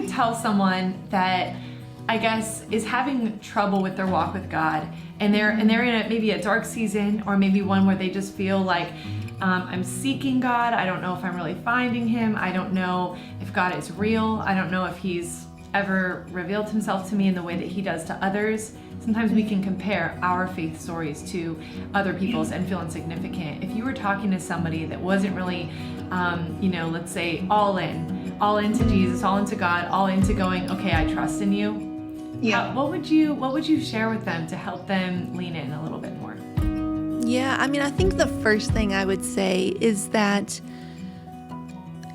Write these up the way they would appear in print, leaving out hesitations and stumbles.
could tell someone that I guess is having trouble with their walk with God, and they're in maybe a dark season, or maybe one where they just feel like I'm seeking God. I don't know if I'm really finding him. I don't know if God is real. I don't know if he's ever revealed himself to me in the way that he does to others. Sometimes we can compare our faith stories to other people's and feel insignificant. If you were talking to somebody that wasn't really, let's say all into Jesus, all into God, all into going, okay, I trust in you. Yeah. What would you share with them to help them lean in a little bit more? Yeah, I mean, I think the first thing I would say is that,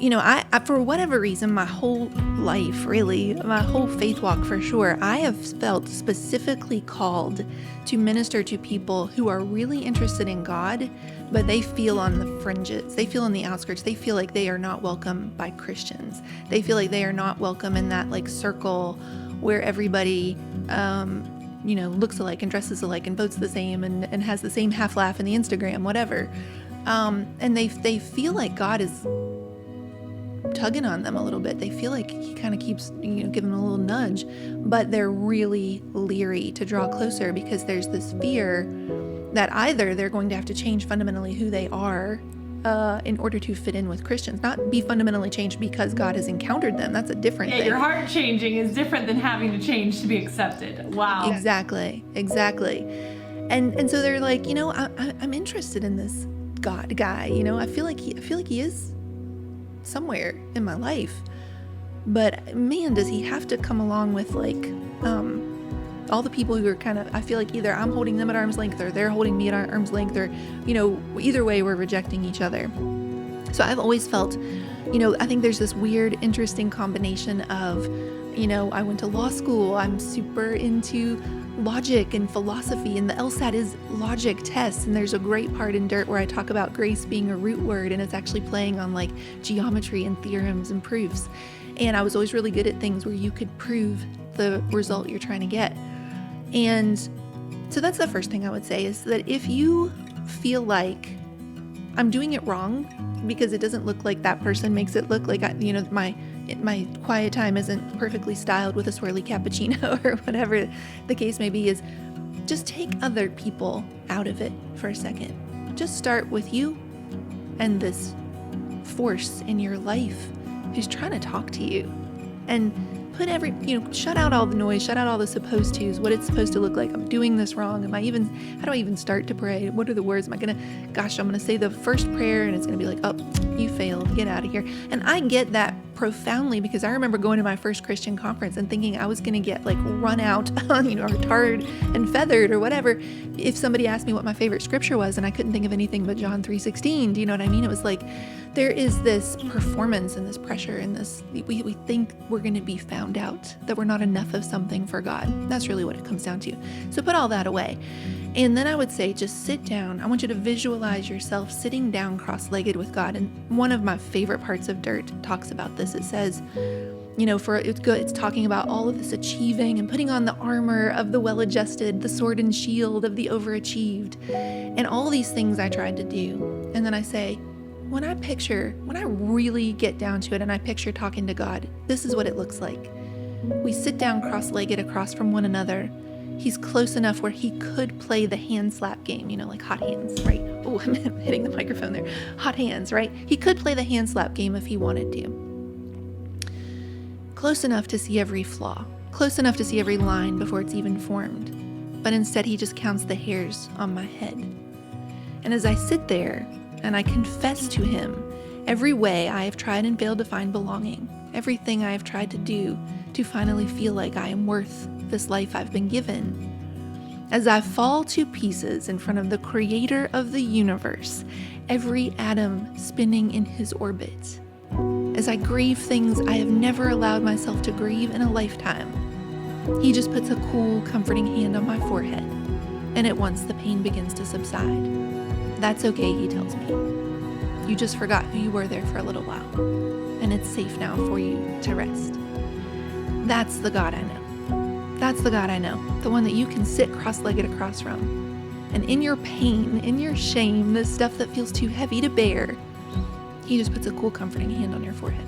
I for whatever reason, my whole life, really, my whole faith walk for sure, I have felt specifically called to minister to people who are really interested in God, but they feel on the fringes. They feel on the outskirts. They feel like they are not welcome by Christians. They feel like they are not welcome in that circle where everybody, looks alike and dresses alike and votes the same and has the same half laugh in the Instagram, whatever. And they feel like God is tugging on them a little bit. They feel like he kind of keeps, giving them a little nudge, but they're really leery to draw closer because there's this fear that either they're going to have to change fundamentally who they are in order to fit in with Christians, not be fundamentally changed because God has encountered them. That's a different thing. Your heart changing is different than having to change to be accepted. Wow. Exactly. And so they're like, I'm interested in this God guy. I feel like he is somewhere in my life, but man, does he have to come along with all the people who are kind of, I feel like either I'm holding them at arm's length or they're holding me at arm's length, or, either way we're rejecting each other. So I've always felt, I think there's this weird, interesting combination of, I went to law school, I'm super into logic and philosophy, and the LSAT is logic tests, and there's a great part in Dirt where I talk about grace being a root word, and it's actually playing on geometry and theorems and proofs. And I was always really good at things where you could prove the result you're trying to get. And so that's the first thing I would say, is that if you feel like I'm doing it wrong because it doesn't look like that person makes it look like, my quiet time isn't perfectly styled with a swirly cappuccino or whatever the case may be, is just take other people out of it for a second. Just start with you and this force in your life who's trying to talk to you, and put shut out all the noise, shut out all the supposed tos, what it's supposed to look like. I'm doing this wrong. How do I even start to pray? What are the words? I'm going to say the first prayer and it's going to be like, oh, you failed, get out of here. And I get that profoundly, because I remember going to my first Christian conference and thinking I was going to get run out, or tarred and feathered or whatever, if somebody asked me what my favorite scripture was, and I couldn't think of anything but John 3:16. Do you know what I mean? It was like, there is this performance and this pressure and this, we think we're going to be found out, that we're not enough of something for God. That's really what it comes down to. So put all that away. And then I would say, just sit down. I want you to visualize yourself sitting down cross-legged with God. And one of my favorite parts of Dirt talks about this. It says, it's talking about all of this achieving and putting on the armor of the well-adjusted, the sword and shield of the overachieved, and all these things I tried to do. And then I say, when I really get down to it and I picture talking to God, this is what it looks like. We sit down cross-legged across from one another. He's close enough where he could play the hand slap game, like hot hands, right? Oh, I'm hitting the microphone there. Hot hands, right? He could play the hand slap game if he wanted to. Close enough to see every flaw, close enough to see every line before it's even formed. But instead, he just counts the hairs on my head. And as I sit there and I confess to him every way I have tried and failed to find belonging, everything I have tried to do to finally feel like I am worth this life I've been given, as I fall to pieces in front of the creator of the universe, every atom spinning in his orbit, as I grieve things I have never allowed myself to grieve in a lifetime, he just puts a cool, comforting hand on my forehead, and at once the pain begins to subside. That's okay, he tells me. You just forgot who you were there for a little while, and it's safe now for you to rest. That's the God I know. That's the God I know, the one that you can sit cross-legged across from. And in your pain, in your shame, the stuff that feels too heavy to bear, he just puts a cool, comforting hand on your forehead.